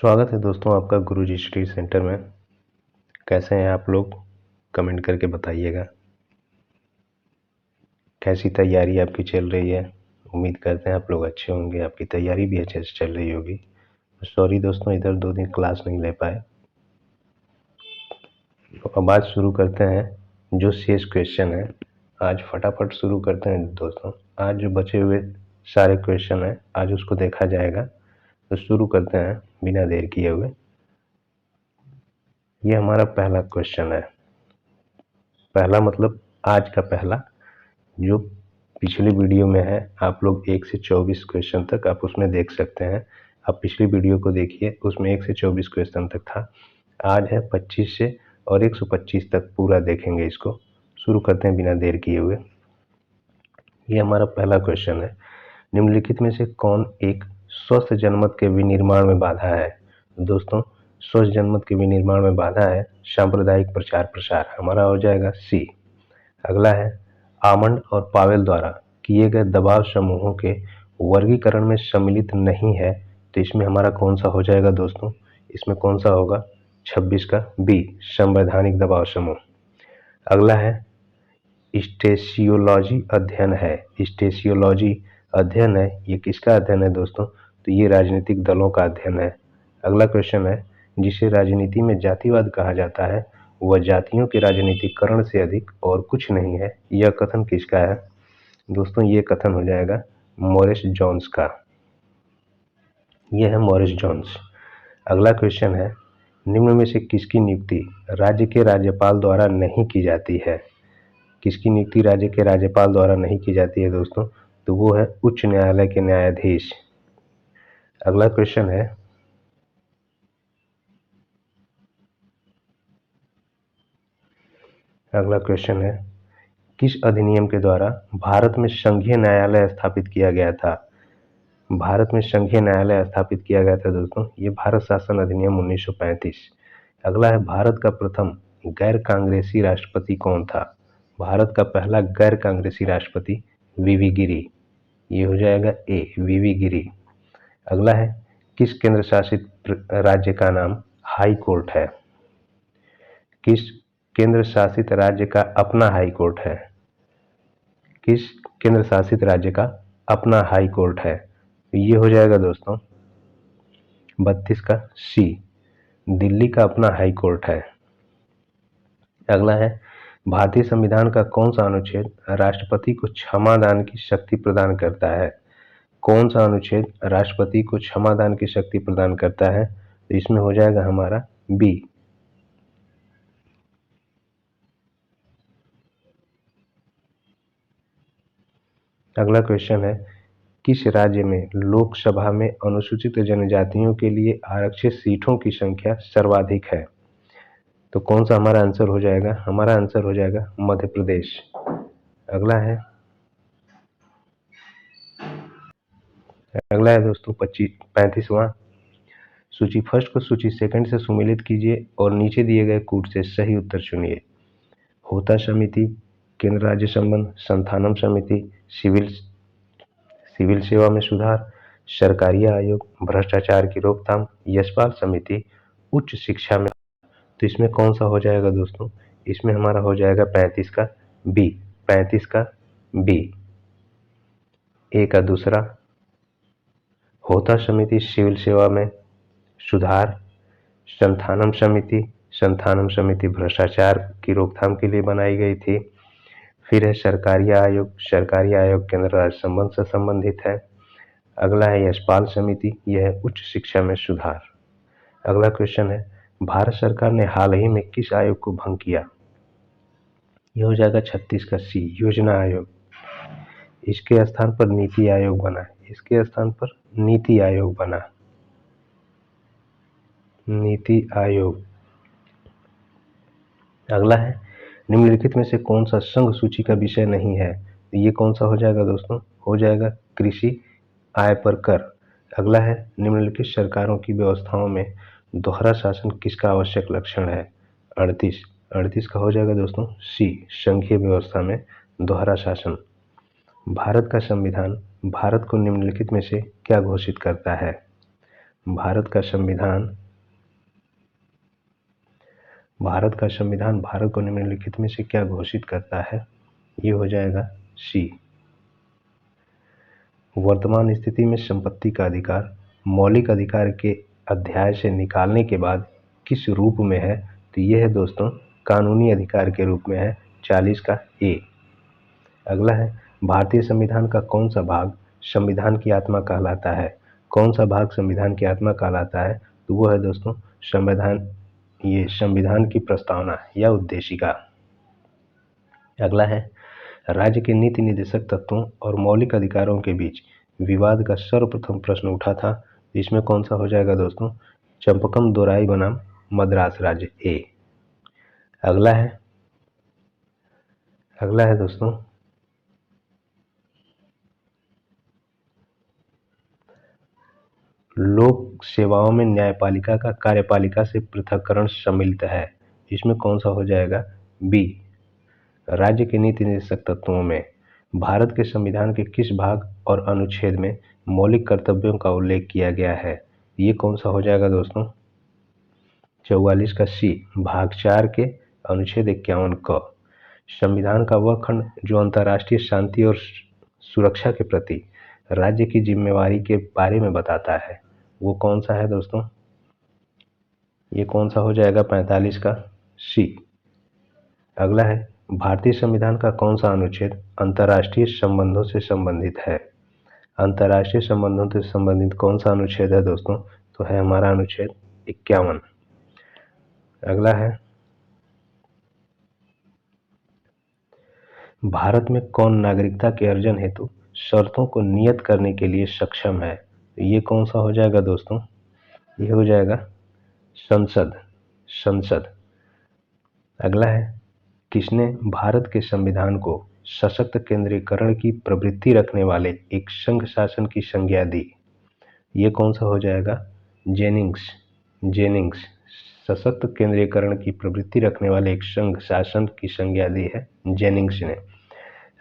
स्वागत है दोस्तों आपका गुरुजी स्टडी सेंटर में। कैसे हैं आप लोग? कमेंट करके बताइएगा। कैसी तैयारी आपकी चल रही है? उम्मीद करते हैं आप लोग अच्छे होंगे, आपकी तैयारी भी अच्छे से चल रही होगी। सॉरी दोस्तों, इधर 2 दिन क्लास नहीं ले पाए। तो अब आज शुरू करते हैं जो शेष क्वेश्चन है। आज फटाफट शुरू करते हैं दोस्तों। आज जो बचे हुए सारे क्वेश्चन हैं आज उसको देखा जाएगा। तो शुरू करते हैं बिना देर किए हुए। ये हमारा पहला क्वेश्चन है। पहला मतलब आज का पहला, जो पिछली वीडियो में है। आप लोग 1 से 24 क्वेश्चन तक आप उसमें देख सकते हैं। आप पिछली वीडियो को देखिए, उसमें 1 से 24 क्वेश्चन तक था। आज है 25 से और 125 तक पूरा देखेंगे इसको। शुरू करते हैं बिना देर किए हुए। ये हमारा पहला क्वेश्चन है। निम्नलिखित में से कौन एक स्वस्थ जनमत के विनिर्माण में बाधा है? दोस्तों, स्वस्थ जनमत के विनिर्माण में बाधा है सांप्रदायिक प्रचार प्रसार। हमारा हो जाएगा सी। अगला है आमंड और पावेल द्वारा किए गए दबाव समूहों के वर्गीकरण में सम्मिलित नहीं है। तो इसमें हमारा कौन सा हो जाएगा दोस्तों? इसमें कौन सा होगा? 26 का बी, संवैधानिक दबाव समूह। अगला है स्टेशियोलॉजी अध्ययन है। स्टेशियोलॉजी अध्ययन है, ये किसका अध्ययन है दोस्तों? तो ये राजनीतिक दलों का अध्ययन है। अगला क्वेश्चन है जिसे राजनीति में जातिवाद कहा जाता है वह जातियों के राजनीतिकरण से अधिक और कुछ नहीं है। यह कथन किसका है दोस्तों? ये कथन हो जाएगा मॉरिस जोन्स का। यह है मॉरिस जोन्स। अगला क्वेश्चन है निम्न में से किसकी नियुक्ति राज्य के राज्यपाल द्वारा नहीं की जाती है? किसकी नियुक्ति राज्य के राज्यपाल द्वारा नहीं की जाती है दोस्तों? तो वो है उच्च न्यायालय के न्यायाधीश। अगला क्वेश्चन है किस अधिनियम के द्वारा भारत में संघीय न्यायालय स्थापित किया गया था? भारत में संघीय न्यायालय स्थापित किया गया था दोस्तों, ये भारत शासन अधिनियम 1935। अगला है भारत का प्रथम गैर कांग्रेसी राष्ट्रपति कौन था? भारत का पहला गैर कांग्रेसी राष्ट्रपति वीवी गिरी। ये हो जाएगा ए, वीवी गिरी। अगला है किस केंद्र शासित राज्य का नाम हाई कोर्ट है? किस केंद्र शासित राज्य का अपना हाई कोर्ट है? किस केंद्र शासित राज्य का अपना हाई कोर्ट है? ये हो जाएगा दोस्तों 32 का सी, दिल्ली का अपना हाई कोर्ट है। अगला है भारतीय संविधान का कौन सा अनुच्छेद राष्ट्रपति को क्षमा दान की शक्ति प्रदान करता है? कौन सा अनुच्छेद राष्ट्रपति को क्षमा दान की शक्ति प्रदान करता है? तो इसमें हो जाएगा हमारा बी। अगला क्वेश्चन है किस राज्य में लोकसभा में अनुसूचित जनजातियों के लिए आरक्षित सीटों की संख्या सर्वाधिक है? तो कौन सा हमारा आंसर हो जाएगा? हमारा आंसर हो जाएगा मध्य प्रदेश। अगला है दोस्तों 35वां। सूची फर्स्ट को सूची सेकंड से सुमेलित कीजिए और नीचे दिए गए कूट से सही उत्तर चुनिए। होता समिति, केंद्र राज्य संबंध, संथानम समिति, सिविल सेवा में सुधार, सरकारी आयोग, भ्रष्टाचार की रोकथाम, यशपाल समिति, उच्च शिक्षा में। तो इसमें कौन सा हो जाएगा दोस्तों? इसमें हमारा हो जाएगा 35 का बी। 35 का बी। ए का दूसरा, होता समिति सिविल सेवा में सुधार, संथानम समिति भ्रष्टाचार की रोकथाम के लिए बनाई गई थी। फिर है सरकारी आयोग केंद्र राज्य संबंध से संबंधित है। अगला है यशपाल समिति, यह है उच्च शिक्षा में सुधार। अगला क्वेश्चन है भारत सरकार ने हाल ही में किस आयोग को भंग किया? यह हो जाएगा 36 का सी, योजना आयोग। इसके स्थान पर नीति आयोग बना। इसके स्थान पर नीति आयोग बना, नीति आयोग। अगला है निम्नलिखित में से कौन सा संघ सूची का विषय नहीं है? तो ये कौन सा हो जाएगा दोस्तों? हो जाएगा कृषि आय पर कर। अगला है निम्नलिखित सरकारों की व्यवस्थाओं में दोहरा शासन किसका आवश्यक लक्षण है? 38 का हो जाएगा दोस्तों सी, संघीय व्यवस्था में दोहरा शासन। भारत का संविधान भारत को निम्नलिखित में से क्या घोषित करता है? भारत का संविधान भारत को निम्नलिखित में से क्या घोषित करता है? ये हो जाएगा सी। वर्तमान स्थिति में संपत्ति का अधिकार मौलिक अधिकार के अध्याय से निकालने के बाद किस रूप में है? तो ये है दोस्तों कानूनी अधिकार के रूप में है, 40 का ए। अगला है भारतीय संविधान का कौन सा भाग संविधान की आत्मा कहलाता है? कौन सा भाग संविधान की आत्मा कहलाता है? तो वो है दोस्तों संविधान की प्रस्तावना या उद्देशिका। अगला है राज्य के नीति निर्देशक तत्वों और मौलिक अधिकारों के बीच विवाद का सर्वप्रथम प्रश्न उठा था। इसमें कौन सा हो जाएगा दोस्तों? चंपकम दोराई बनाम मद्रास राज्य ए। अगला है दोस्तों लोक सेवाओं में न्यायपालिका का कार्यपालिका से पृथक्करण सम्मिलित है। इसमें कौन सा हो जाएगा? बी। राज्य के नीति निर्देशक तत्वों में भारत के संविधान के किस भाग और अनुच्छेद में मौलिक कर्तव्यों का उल्लेख किया गया है? ये कौन सा हो जाएगा दोस्तों? 44 का सी, भाग 4 के अनुच्छेद 51 क। संविधान का वह खंड जो अंतर्राष्ट्रीय शांति और सुरक्षा के प्रति राज्य की जिम्मेवारी के बारे में बताता है, वो कौन सा है दोस्तों? ये कौन सा हो जाएगा? 45 का सी। अगला है भारतीय संविधान का कौन सा अनुच्छेद अंतर्राष्ट्रीय संबंधों से संबंधित है? अंतर्राष्ट्रीय संबंधों से संबंधित कौन सा अनुच्छेद है दोस्तों? तो है हमारा अनुच्छेद 51। अगला है भारत में कौन नागरिकता के अर्जन हेतु शर्तों को नियत करने के लिए सक्षम है? ये कौन सा हो जाएगा दोस्तों? ये हो जाएगा संसद। अगला है किसने भारत के संविधान को सशक्त केंद्रीकरण की प्रवृत्ति रखने वाले एक संघ शासन की संज्ञा दी? ये कौन सा हो जाएगा? जेनिंग्स। सशक्त केंद्रीकरण की प्रवृत्ति रखने वाले एक संघ शासन की संज्ञा दी है जेनिंग्स ने।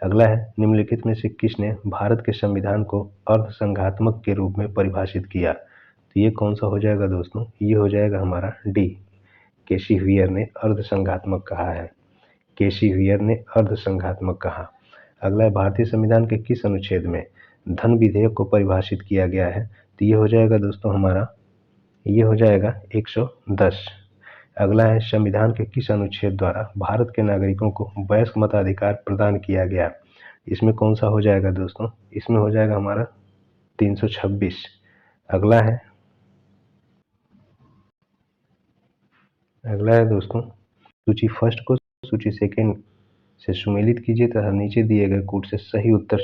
अगला है निम्नलिखित में से किसने भारत के संविधान को अर्धसंघात्मक के रूप में परिभाषित किया? तो ये कौन सा हो जाएगा दोस्तों? ये हो जाएगा हमारा डी। केसी व्हीयर ने अर्धसंघात्मक कहा है। अगला है भारतीय संविधान के किस अनुच्छेद में धन विधेयक को परिभाषित किया गया है? तो ये हो जाएगा दोस्तों हमारा, ये हो जाएगा 110। अगला है संविधान के किस अनुच्छेद द्वारा भारत के नागरिकों को वयस्क मताधिकार प्रदान किया गया? इसमें कौन सा हो जाएगा दोस्तों? इसमें हो जाएगा हमारा 326। अगला है दोस्तों सूची फर्स्ट को सूची सेकंड से सुमेलित कीजिए तथा नीचे दिए गए कूट से सही उत्तर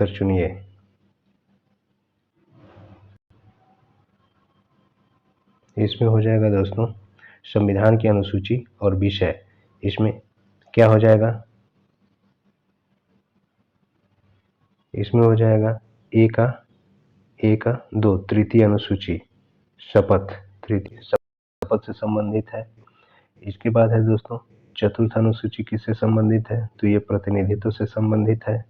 चुनिए। इसमें हो जाएगा दोस्तों संविधान की अनुसूची और विषय। इसमें क्या हो जाएगा? इसमें हो जाएगा ए का 2 तृतीय अनुसूची शपथ से संबंधित है। इसके बाद है दोस्तों चतुर्थ अनुसूची किससे संबंधित है? तो ये प्रतिनिधित्व से संबंधित है।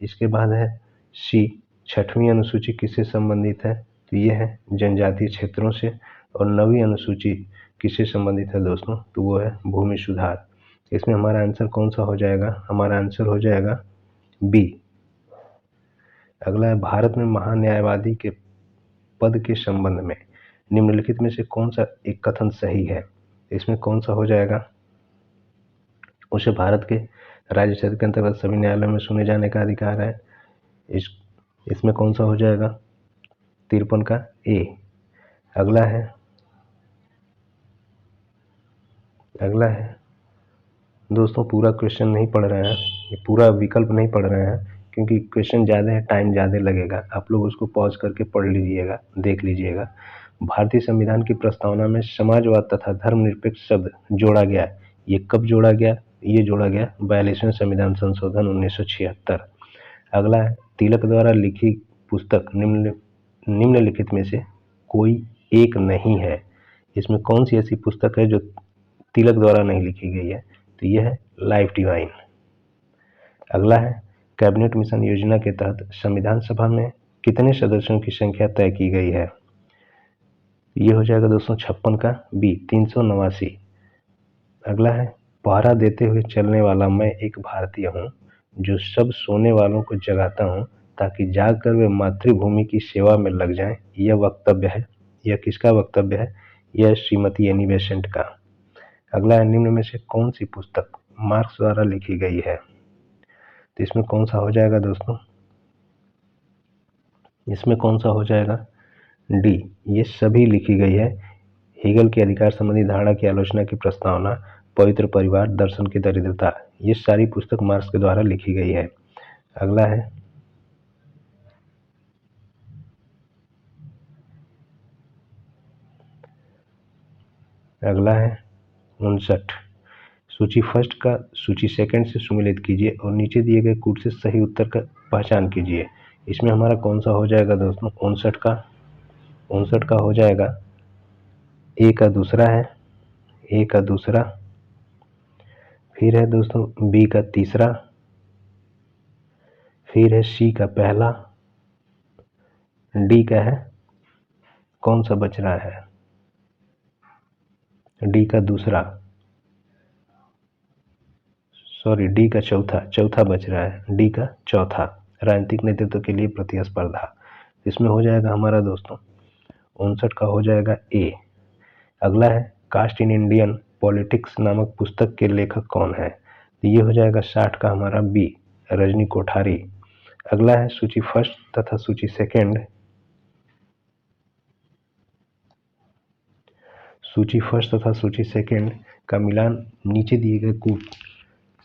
इसके बाद है सी, छठवीं अनुसूची किससे संबंधित है? तो ये है जनजातीय क्षेत्रों से। और 9वीं अनुसूची किससे संबंधित है दोस्तों? तो वो है भूमि सुधार। इसमें हमारा आंसर कौन सा हो जाएगा? हमारा आंसर हो जाएगा बी। अगला है भारत में महान्यायवादी के पद के संबंध में निम्नलिखित में से कौन सा एक कथन सही है? इसमें कौन सा हो जाएगा? उसे भारत के राज्य क्षेत्र के अंतर्गत सभी न्यायालयों में सुने जाने का अधिकार है। इसमें कौन सा हो जाएगा? 53 का ए। अगला है दोस्तों पूरा क्वेश्चन नहीं पढ़ रहे हैं, ये पूरा विकल्प नहीं पढ़ रहे हैं क्योंकि क्वेश्चन ज़्यादा है, टाइम ज़्यादा लगेगा। आप लोग उसको पॉज करके पढ़ लीजिएगा, देख लीजिएगा। भारतीय संविधान की प्रस्तावना में समाजवाद तथा धर्मनिरपेक्ष शब्द जोड़ा गया। ये कब जोड़ा गया? ये जोड़ा गया 42वें संविधान संशोधन 1976। अगला है तिलक द्वारा लिखी पुस्तक निम्नलिखित में से कोई एक नहीं है। इसमें कौन सी ऐसी पुस्तक है जो तिलक द्वारा नहीं लिखी गई है? तो यह है लाइफ डिवाइन। अगला है कैबिनेट मिशन योजना के तहत संविधान सभा में कितने सदस्यों की संख्या तय की गई है? ये हो जाएगा दोस्तों 56 का बी 389। अगला है, पहरा देते हुए चलने वाला मैं एक भारतीय हूँ जो सब सोने वालों को जगाता हूँ ताकि जागकर वे मातृभूमि की सेवा में लग जाएं। यह वक्तव्य है, यह किसका वक्तव्य है? यह श्रीमती एनी बेसेंट का। अगला है, निम्न में से कौन सी पुस्तक मार्क्स द्वारा लिखी गई है? तो इसमें कौन सा हो जाएगा दोस्तों? इसमें कौन सा हो जाएगा? डी, ये सभी लिखी गई है। हेगल की अधिकार संबंधी धारणा की आलोचना की प्रस्तावना, पवित्र परिवार, दर्शन की दरिद्रता, ये सारी पुस्तक मार्क्स के द्वारा लिखी गई है। अगला है, अगला है 59। सूची फर्स्ट का सूची सेकंड से सुमेलित कीजिए और नीचे दिए गए कूट से सही उत्तर का पहचान कीजिए। इसमें हमारा कौन सा हो जाएगा दोस्तों? 59 का हो जाएगा ए का दूसरा है, ए का दूसरा, फिर है दोस्तों बी का तीसरा, फिर है सी का पहला, डी का है, कौन सा बच रहा है? डी का दूसरा, सॉरी डी का चौथा बच रहा है, डी का चौथा, राजनीतिक नेतृत्व के लिए प्रतिस्पर्धा। इसमें हो जाएगा हमारा दोस्तों 59 का हो जाएगा ए। अगला है, कास्ट इन इंडियन पॉलिटिक्स नामक पुस्तक के लेखक कौन है? तो ये हो जाएगा 60 का हमारा बी, रजनी कोठारी। अगला है, सूची फर्स्ट तथा सूची सेकंड, सूची फर्स्ट तथा सूची सेकंड का मिलान नीचे दिए गए कूट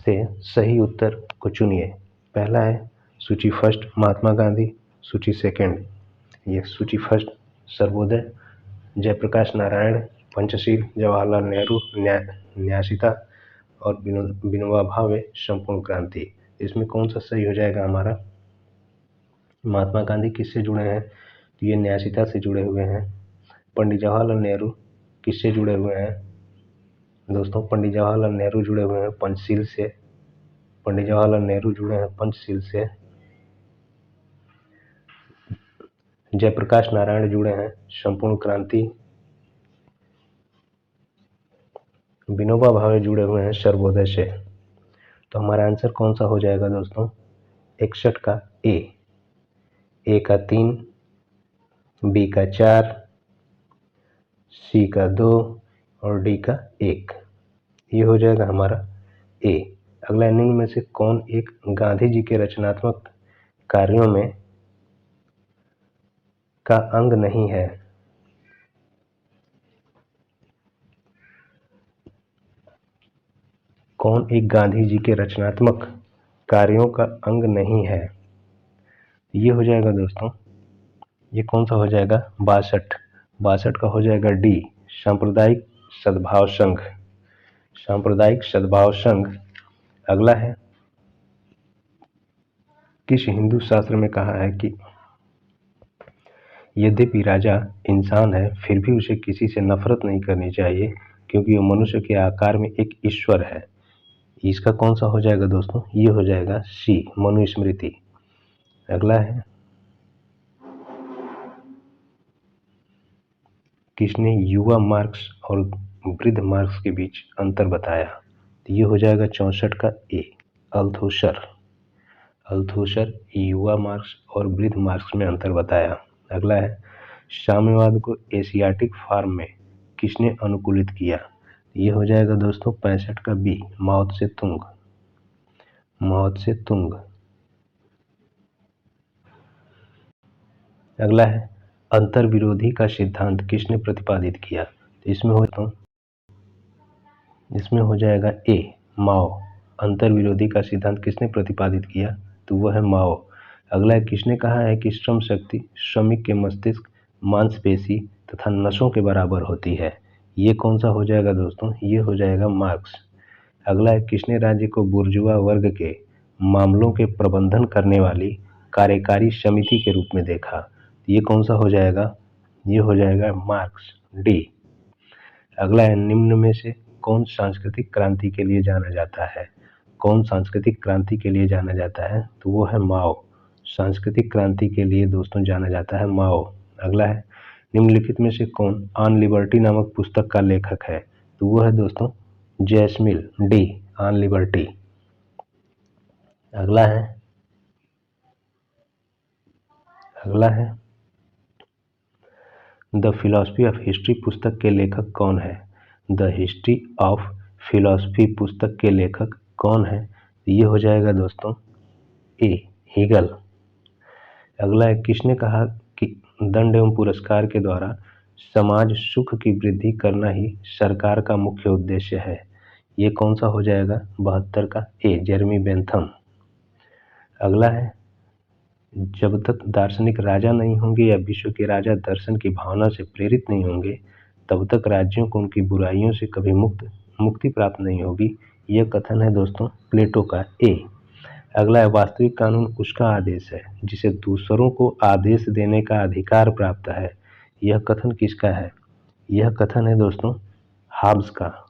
से सही उत्तर को चुनिए। पहला है सूची फर्स्ट महात्मा गांधी, सूची सेकंड ये सूची फर्स्ट सर्वोदय, जयप्रकाश नारायण, पंचशील, जवाहरलाल नेहरू, न्यासिता और विनोबा भावे संपूर्ण क्रांति। इसमें कौन सा सही हो जाएगा हमारा? महात्मा गांधी किससे जुड़े हैं? तो ये न्यासिता से जुड़े हुए हैं। पंडित जवाहरलाल नेहरू किससे जुड़े हुए हैं दोस्तों? पंडित जवाहरलाल नेहरू जुड़े हुए हैं पंचशील से, पंडित जवाहरलाल नेहरू जुड़े हैं पंचशील से। जयप्रकाश नारायण जुड़े हैं संपूर्ण क्रांति, विनोबा भावे जुड़े हुए हैं सर्वोदय से। तो हमारा आंसर कौन सा हो जाएगा दोस्तों? 61 का ए का 3, बी का 4, सी का 2 और डी का 1। ये हो जाएगा हमारा ए। अगला, निम्न में से कौन एक गांधी जी के रचनात्मक कार्यों में का अंग नहीं है? कौन एक गांधी जी के रचनात्मक कार्यों का अंग नहीं है? ये हो जाएगा दोस्तों, ये कौन सा हो जाएगा? 62 का हो जाएगा डी, सांप्रदायिक सद्भाव संघ, सांप्रदायिक सद्भाव संघ। अगला है, किस हिंदू शास्त्र में कहा है कि यद्यपि राजा इंसान है फिर भी उसे किसी से नफरत नहीं करनी चाहिए क्योंकि वो मनुष्य के आकार में एक ईश्वर है? इसका कौन सा हो जाएगा दोस्तों? ये हो जाएगा सी, मनुस्मृति। अगला है, किसने युवा मार्क्स और वृद्ध मार्क्स के बीच अंतर बताया? तो ये हो जाएगा 64 का ए, अल्थुसर। अल्थुसर युवा मार्क्स और वृद्ध मार्क्स में अंतर बताया। अगला है, साम्यवाद को एशियाटिक फॉर्म में किसने अनुकूलित किया? ये हो जाएगा दोस्तों 65 का बी, माओ त्से तुंग, माओ त्से तुंग। अगला है, अंतर विरोधी का सिद्धांत किसने प्रतिपादित किया? तो इसमें हो जाएगा ए, माओ। अंतर विरोधी का सिद्धांत किसने प्रतिपादित किया? तो वह है माओ। अगला है, किसने कहा है कि श्रम शक्ति श्रमिक के मस्तिष्क, मांसपेशी तथा नसों के बराबर होती है? ये कौन सा हो जाएगा दोस्तों? ये हो जाएगा मार्क्स। अगला है, किसने राज्य को बुर्जुआ वर्ग के मामलों के प्रबंधन करने वाली कार्यकारी समिति के रूप में देखा? ये कौन सा हो जाएगा? ये हो जाएगा मार्क्स, डी। अगला है, निम्न में से कौन सांस्कृतिक क्रांति के लिए जाना जाता है? कौन सांस्कृतिक क्रांति के लिए जाना जाता है? तो वो है माओ। सांस्कृतिक क्रांति के लिए दोस्तों जाना जाता है माओ। अगला है, निम्नलिखित में से कौन ऑन लिबर्टी नामक पुस्तक का लेखक है? तो वो है दोस्तों जैस्मिल डी, ऑन लिबर्टी। अगला है द फिलॉसफी ऑफ हिस्ट्री पुस्तक के लेखक कौन है? द हिस्ट्री ऑफ फिलॉसफी पुस्तक के लेखक कौन है? ये हो जाएगा दोस्तों ए, हीगल। अगला है, किसने कहा कि दंड एवं पुरस्कार के द्वारा समाज सुख की वृद्धि करना ही सरकार का मुख्य उद्देश्य है? ये कौन सा हो जाएगा 72 का? ए, जेरेमी बेंथम। अगला है, जब तक दार्शनिक राजा नहीं होंगे या विश्व के राजा दर्शन की भावना से प्रेरित नहीं होंगे तब तक राज्यों को उनकी बुराइयों से कभी मुक्ति प्राप्त नहीं होगी। यह कथन है दोस्तों प्लेटो का। ए। अगला है, वास्तविक कानून उसका आदेश है जिसे दूसरों को आदेश देने का अधिकार प्राप्त है। यह कथन किसका है? यह कथन है दोस्तों हाब्स का।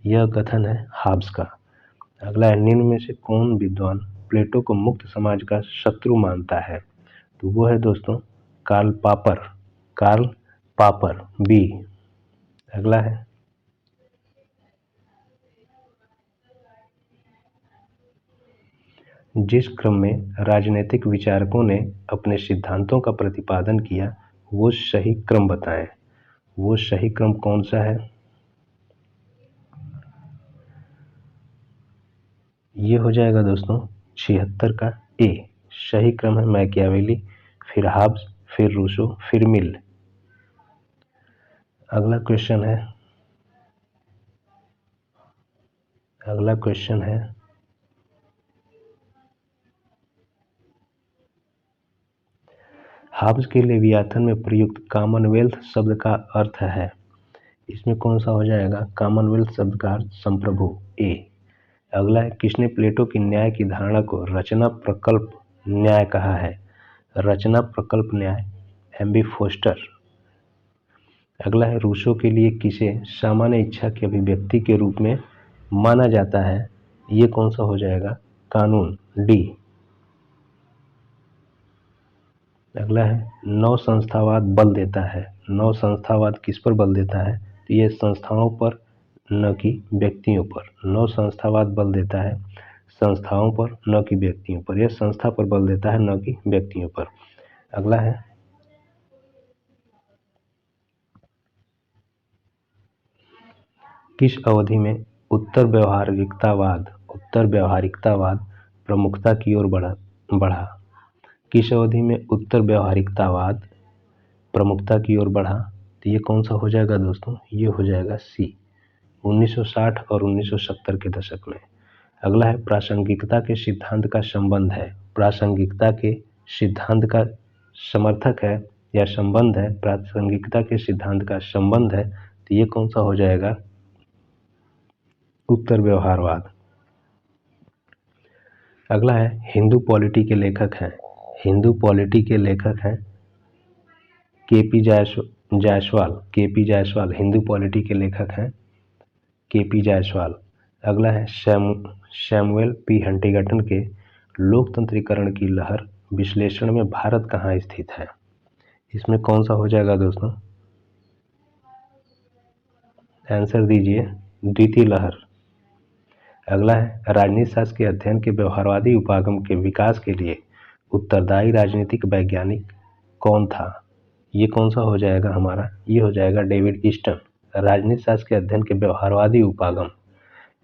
यह कथन है हाब्स का। अगला है, निम्न में से कौन विद्वान प्लेटो को मुक्त समाज का शत्रु मानता है? तो वो है दोस्तों कार्ल पापर बी। अगला है, जिस क्रम में राजनीतिक विचारकों ने अपने सिद्धांतों का प्रतिपादन किया वो सही क्रम बताएं। वो सही क्रम कौन सा है? ये हो जाएगा दोस्तों 76 का ए। सही क्रम है मैकियावेली, फिर हाब्स, फिर रूसो, फिर मिल। अगला क्वेश्चन है हाब्स के लेवियाथन में प्रयुक्त कॉमनवेल्थ शब्द का अर्थ है। इसमें कौन सा हो जाएगा? कॉमनवेल्थ शब्द का अर्थ संप्रभु, ए। अगला है, किसने प्लेटो की न्याय की धारणा को रचना प्रकल्प न्याय कहा है? रचना प्रकल्प न्याय, एम बी फोस्टर। अगला है, रूसो के लिए किसे सामान्य इच्छा की अभिव्यक्ति के रूप में माना जाता है? ये कौन सा हो जाएगा? कानून, डी। अगला है, नव संस्थावाद बल देता है। नव संस्थावाद किस पर बल देता है? तो ये संस्थाओं पर न कि व्यक्तियों पर। नव संस्थावाद बल देता है संस्थाओं पर न कि व्यक्तियों पर। यह संस्था पर बल देता है न कि व्यक्तियों पर। अगला है, किस अवधि में उत्तर व्यावहारिकतावाद प्रमुखता की ओर बढ़ा? किस अवधि में उत्तर व्यावहारिकतावाद प्रमुखता की ओर बढ़ा? तो ये कौन सा हो जाएगा दोस्तों? ये हो जाएगा सी, 1960 और 1970 के दशक में। अगला है, प्रासंगिकता के सिद्धांत का संबंध है। प्रासंगिकता के सिद्धांत का समर्थक है या संबंध है? प्रासंगिकता के सिद्धांत का संबंध है। तो ये कौन सा हो जाएगा? उत्तर व्यवहारवाद। अगला है, हिंदू पॉलिटी के लेखक हैं। हिंदू पॉलिटी के लेखक हैं केपी जायसवाल। हिंदू पॉलिटी के लेखक हैं केपी जायसवाल। अगला है, सैमुअल पी हंटिंगटन के लोकतंत्रीकरण की लहर विश्लेषण में भारत कहाँ स्थित है? इसमें कौन सा हो जाएगा दोस्तों? आंसर दीजिए, द्वितीय लहर। अगला है, राजनीति शास्त्र के अध्ययन के व्यवहारवादी उपागम के विकास के लिए उत्तरदायी राजनीतिक वैज्ञानिक कौन था? ये कौन सा हो जाएगा हमारा? ये हो जाएगा डेविड ईस्टन। राजनीति शास्त्र के अध्ययन के व्यवहारवादी उपागम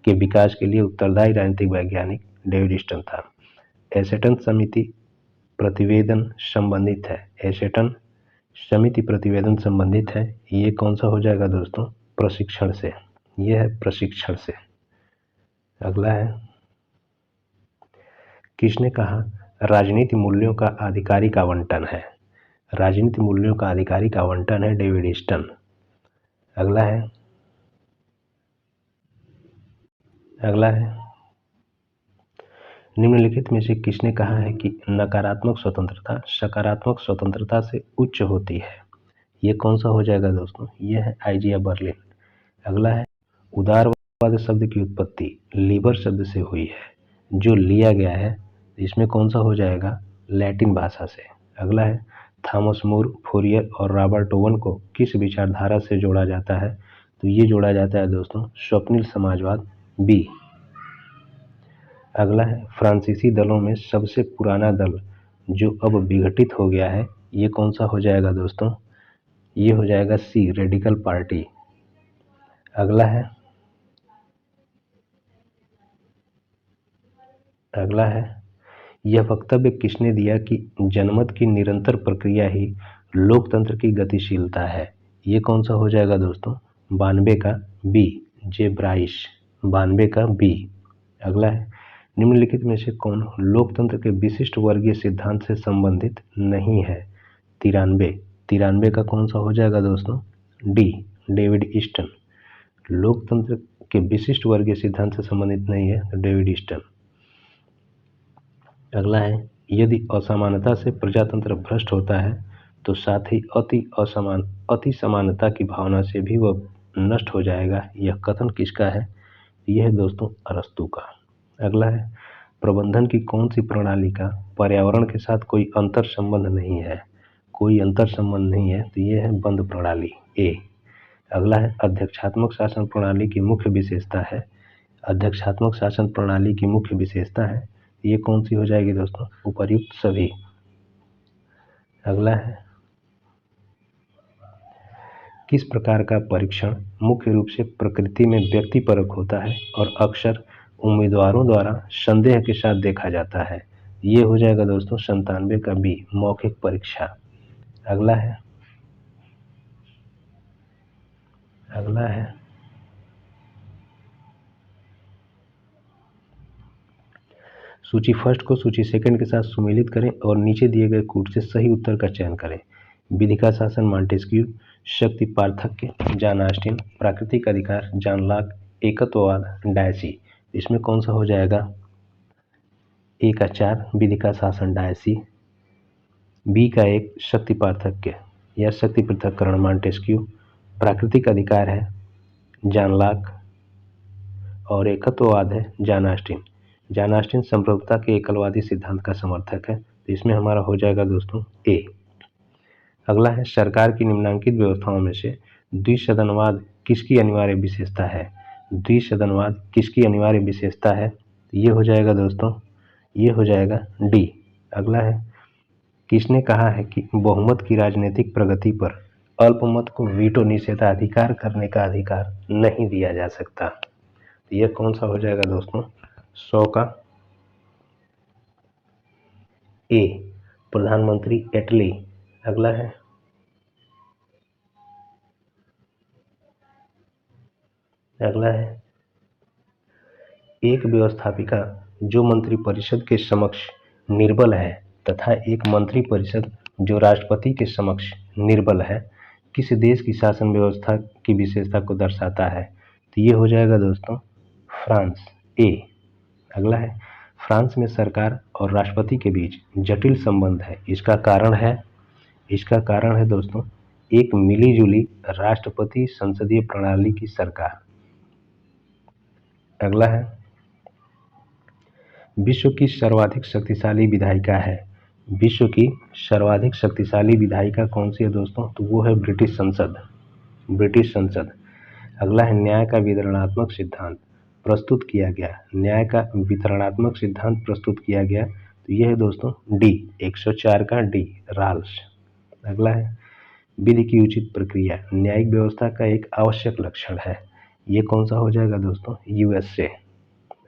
के विकास के लिए उत्तरदायी राजनीतिक वैज्ञानिक डेविड ईस्टन था। एसेटन समिति प्रतिवेदन संबंधित है। एसेटन समिति प्रतिवेदन संबंधित है। ये कौन सा हो जाएगा दोस्तों? प्रशिक्षण से। यह है प्रशिक्षण से। अगला है, किसने कहा राजनीति मूल्यों का आधिकारिक आवंटन है? राजनीति मूल्यों का आधिकारिक आवंटन है डेविड ईस्टन। अगला है, निम्नलिखित में से किसने कहा है कि नकारात्मक स्वतंत्रता सकारात्मक स्वतंत्रता से उच्च होती है? ये कौन सा हो जाएगा दोस्तों? ये है आइजिया बर्लिन। अगला है, उदारवाद शब्द की उत्पत्ति लीबर शब्द से हुई है। जो लिया गया है इसमें कौन सा हो जाएगा? लैटिन भाषा से। अगला है थॉमस मोर, फोरियर और रॉबर्ट ओवन को किस विचारधारा से जोड़ा जाता है? तो ये जोड़ा जाता है दोस्तों स्वप्निल समाजवाद, बी। अगला है फ्रांसीसी दलों में सबसे पुराना दल जो अब विघटित हो गया है, ये कौन सा हो जाएगा दोस्तों? ये हो जाएगा सी, रेडिकल पार्टी। अगला है यह वक्तव्य किसने दिया कि जनमत की निरंतर प्रक्रिया ही लोकतंत्र की गतिशीलता है? ये कौन सा हो जाएगा दोस्तों? 92 का बी, जे ब्राइस, 92 का बी। अगला है निम्नलिखित में से कौन लोकतंत्र के विशिष्ट वर्गीय सिद्धांत से संबंधित नहीं है? 93 का कौन सा हो जाएगा दोस्तों? D, David Easton. लोकतंत्र के विशिष्ट वर्गीय सिद्धांत से संबंधित नहीं है तो डेविड ईस्टन। अगला है यदि असमानता से प्रजातंत्र भ्रष्ट होता है तो साथ ही अति समानता की भावना से भी वह नष्ट हो जाएगा। यह कथन किसका है? यह है दोस्तों अरस्तू का। अगला है प्रबंधन की कौन सी प्रणाली का पर्यावरण के साथ कोई अंतर संबंध नहीं है? कोई अंतर संबंध नहीं है तो यह है बंद प्रणाली, ए। अगला है अध्यक्षात्मक शासन प्रणाली की मुख्य विशेषता है। अध्यक्षात्मक शासन प्रणाली की मुख्य विशेषता है, ये कौन सी हो जाएगी दोस्तों? उपर्युक्त सभी। अगला है किस प्रकार का परीक्षण मुख्य रूप से प्रकृति में व्यक्तिपरक होता है और अक्सर उम्मीदवारों द्वारा संदेह के साथ देखा जाता है? ये हो जाएगा दोस्तों 97 का बी, मौखिक परीक्षा। अगला है सूची फर्स्ट को सूची सेकंड के साथ सुमेलित करें और नीचे दिए गए कूट से सही उत्तर का चयन करें। विधि का शासन मॉन्टेस्क्यू, शक्ति पार्थक्य जॉन ऑस्टिन, प्राकृतिक अधिकार जॉन लॉक, एकत्ववाद डायसी। इसमें कौन सा हो जाएगा? ए का 4 विधि का शासन डायसी, बी का 1 शक्ति पार्थक्य या शक्ति पृथक्करण मॉन्टेस्क्यू, प्राकृतिक अधिकार है जॉन लॉक और एकत्ववाद है जॉन ऑस्टिन। जॉन ऑस्टिन संप्रभुता के एकलवादी सिद्धांत का समर्थक है, तो इसमें हमारा हो जाएगा दोस्तों ए। अगला है सरकार की निम्नांकित व्यवस्थाओं में से द्विसदनवाद किसकी अनिवार्य विशेषता है? द्विसदनवाद किसकी अनिवार्य विशेषता है? तो ये हो जाएगा दोस्तों, ये हो जाएगा डी। अगला है किसने कहा है कि बहुमत की राजनीतिक प्रगति पर अल्पमत को वीटो निषेधाधिकार करने का अधिकार नहीं दिया जा सकता? तो यह कौन सा हो जाएगा दोस्तों? 100 का ए, प्रधानमंत्री एटली। अगला है एक व्यवस्थापिका जो मंत्री परिषद के समक्ष निर्बल है तथा एक मंत्री परिषद जो राष्ट्रपति के समक्ष निर्बल है किस देश की शासन व्यवस्था की विशेषता को दर्शाता है? तो ये हो जाएगा दोस्तों फ्रांस, ए। अगला है फ्रांस में सरकार और राष्ट्रपति के बीच जटिल संबंध है, इसका कारण है दोस्तों एक मिलीजुली राष्ट्रपति संसदीय प्रणाली की सरकार। अगला है विश्व की सर्वाधिक शक्तिशाली विधायिका है। विश्व की सर्वाधिक शक्तिशाली विधायिका कौन सी है दोस्तों? तो वो है ब्रिटिश संसद। अगला है न्याय का वितरणात्मक सिद्धांत प्रस्तुत किया गया। न्याय का वितरणात्मक सिद्धांत प्रस्तुत किया गया, तो यह है दोस्तों डी, 104 का डी, राल्स। अगला है विधि की उचित प्रक्रिया न्यायिक व्यवस्था का एक आवश्यक लक्षण है, ये कौन सा हो जाएगा दोस्तों? यूएसए।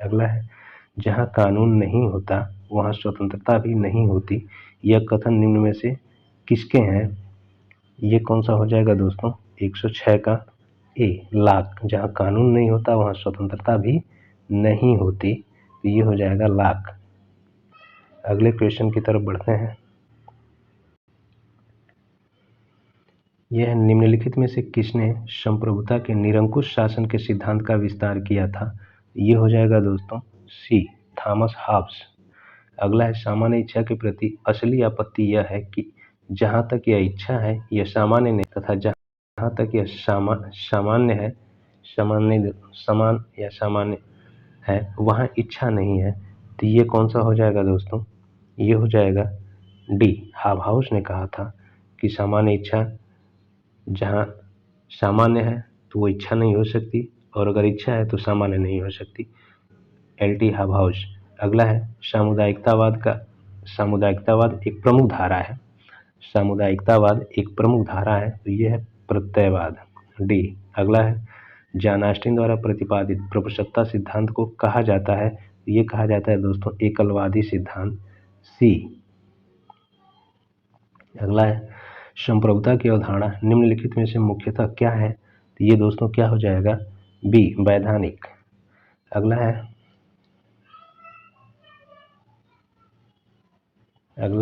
अगला है जहां कानून नहीं होता वहां स्वतंत्रता भी नहीं होती, यह कथन निम्न में से किसके हैं? ये कौन सा हो जाएगा दोस्तों? 106 का ए, लॉक। जहां कानून नहीं होता वहां स्वतंत्रता भी नहीं होती, तो ये हो जाएगा लॉक। अगले क्वेश्चन की तरफ बढ़ते हैं। यह निम्नलिखित में से किसने संप्रभुता के निरंकुश शासन के सिद्धांत का विस्तार किया था? ये हो जाएगा दोस्तों सी, थॉमस हॉब्स। अगला है सामान्य इच्छा के प्रति असली आपत्ति यह है कि जहाँ तक यह इच्छा है यह सामान्य नहीं तथा जहाँ तक यह सामान्य है वहाँ इच्छा नहीं है। तो ये कौन सा हो जाएगा दोस्तों? ये हो जाएगा डी। हाबहाउस ने कहा था कि सामान्य इच्छा जहाँ सामान्य है तो वो इच्छा नहीं हो सकती, और अगर इच्छा है तो सामान्य नहीं हो सकती। एल.टी. हाबहाउस। अगला है सामुदायिकतावाद एक प्रमुख धारा है। सामुदायिकतावाद एक प्रमुख धारा है, तो ये है प्रत्ययवाद, डी। अगला है जॉन ऑस्टिन द्वारा प्रतिपादित प्रभुसत्ता सिद्धांत को कहा जाता है, तो ये कहा जाता है दोस्तों एकलवादी सिद्धांत, सी। अगला है संप्रभुता की अवधारणा निम्नलिखित में से मुख्यतः क्या है, तो ये दोस्तों क्या हो जाएगा? बी वैधानिक। अगला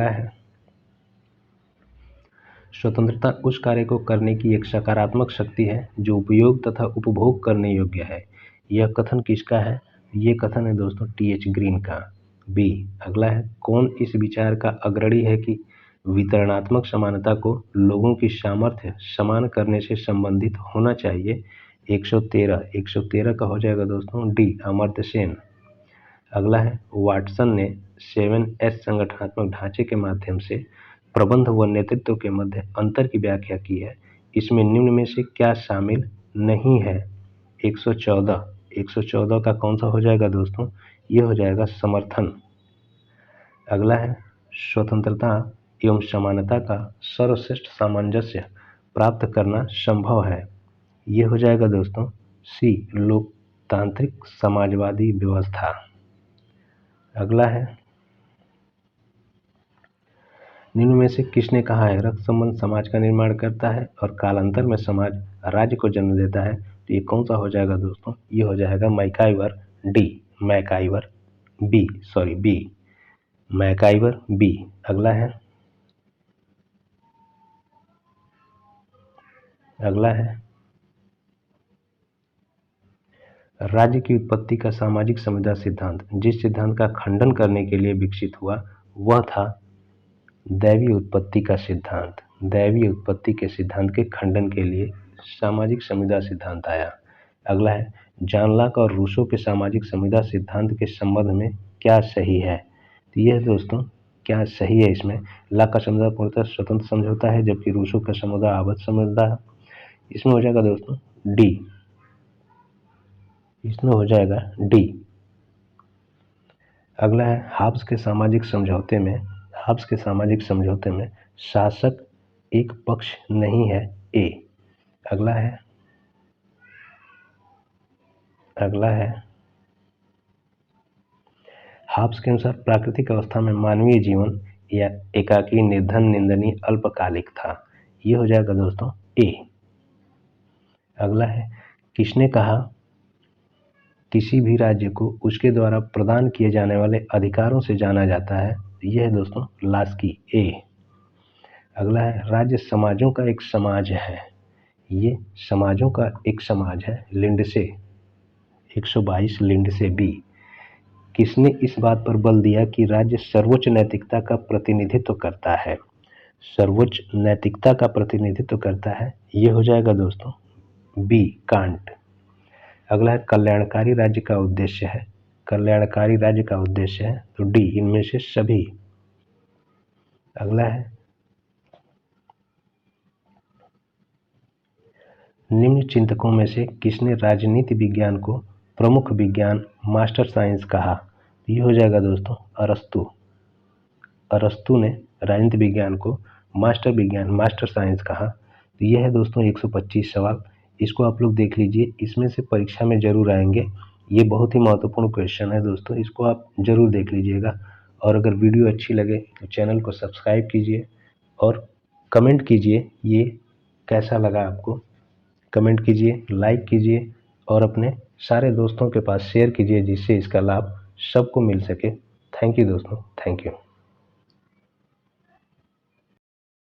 है स्वतंत्रता उस कार्य को करने की एक सकारात्मक शक्ति है जो उपयोग तथा उपभोग करने योग्य है। यह कथन किसका है? ये कथन है दोस्तों टी.एच. ग्रीन का, बी। अगला है कौन इस विचार का अग्रणी है कि वितरणात्मक समानता को लोगों की सामर्थ्य समान करने से संबंधित होना चाहिए? 113 का हो जाएगा दोस्तों डी अमर्त्य सेन। अगला है वाटसन ने 7S संगठनात्मक ढांचे के माध्यम से प्रबंध व नेतृत्व के मध्य अंतर की व्याख्या की है। इसमें निम्न में से क्या शामिल नहीं है? 114 का कौन सा हो जाएगा दोस्तों? ये हो जाएगा समर्थन। अगला है स्वतंत्रता एवं समानता का सर्वश्रेष्ठ सामंजस्य प्राप्त करना संभव है। ये हो जाएगा दोस्तों सी लोकतांत्रिक समाजवादी व्यवस्था। अगला है निम्न में से किसने कहा है रक्त संबंध समाज का निर्माण करता है और कालांतर में समाज राज्य को जन्म देता है? तो ये कौन सा हो जाएगा दोस्तों? ये हो जाएगा MacIver, D. MacIver B, MacIver B. अगला है राज्य की उत्पत्ति का सामाजिक संविदा सिद्धांत जिस सिद्धांत का खंडन करने के लिए विकसित हुआ वह था दैवीय उत्पत्ति का सिद्धांत। दैवीय उत्पत्ति के सिद्धांत के खंडन के लिए सामाजिक संविदा सिद्धांत आया। अगला है जॉन लॉक और रूसो के सामाजिक संविदा सिद्धांत के संबंध में क्या सही है? तो यह दोस्तों क्या सही है? इसमें लॉक का समझौता पूर्णतः स्वतंत्र समझौता है, जबकि रूसो का समझौता आबद्ध समझौता है। इसमें हो जाएगा दोस्तों डी। इसमें हो जाएगा डी। अगला है हाब्स के सामाजिक समझौते में शासक एक पक्ष नहीं है, ए। अगला है हाब्स के अनुसार प्राकृतिक अवस्था में मानवीय जीवन या एकाकी निर्धन निंदनीय अल्पकालिक था। ये हो जाएगा दोस्तों ए। अगला है किसने कहा किसी भी राज्य को उसके द्वारा प्रदान किए जाने वाले अधिकारों से जाना जाता है? यह है दोस्तों लास्की, ए। अगला है राज्य समाजों का एक समाज है। ये समाजों का एक समाज है, लिंडसे 122 लिंडसे बी। किसने इस बात पर बल दिया कि राज्य सर्वोच्च नैतिकता का प्रतिनिधित्व करता है? सर्वोच्च नैतिकता का प्रतिनिधित्व करता है, ये हो जाएगा दोस्तों बी कांट। अगला है कल्याणकारी राज्य का उद्देश्य है। कल्याणकारी राज्य का उद्देश्य है तो डी इनमें से सभी। अगला है निम्न चिंतकों में से किसने राजनीति विज्ञान को प्रमुख विज्ञान मास्टर साइंस कहा? ये हो जाएगा दोस्तों अरस्तु। अरस्तु ने राजनीति विज्ञान को मास्टर विज्ञान मास्टर साइंस कहा। तो यह है दोस्तों 125 सवाल। इसको आप लोग देख लीजिए, इसमें से परीक्षा में जरूर आएंगे। ये बहुत ही महत्वपूर्ण क्वेश्चन है दोस्तों, इसको आप जरूर देख लीजिएगा। और अगर वीडियो अच्छी लगे तो चैनल को सब्सक्राइब कीजिए और कमेंट कीजिए ये कैसा लगा आपको। कमेंट कीजिए, लाइक कीजिए और अपने सारे दोस्तों के पास शेयर कीजिए जिससे इसका लाभ सबको मिल सके। थैंक यू दोस्तों, थैंक यू।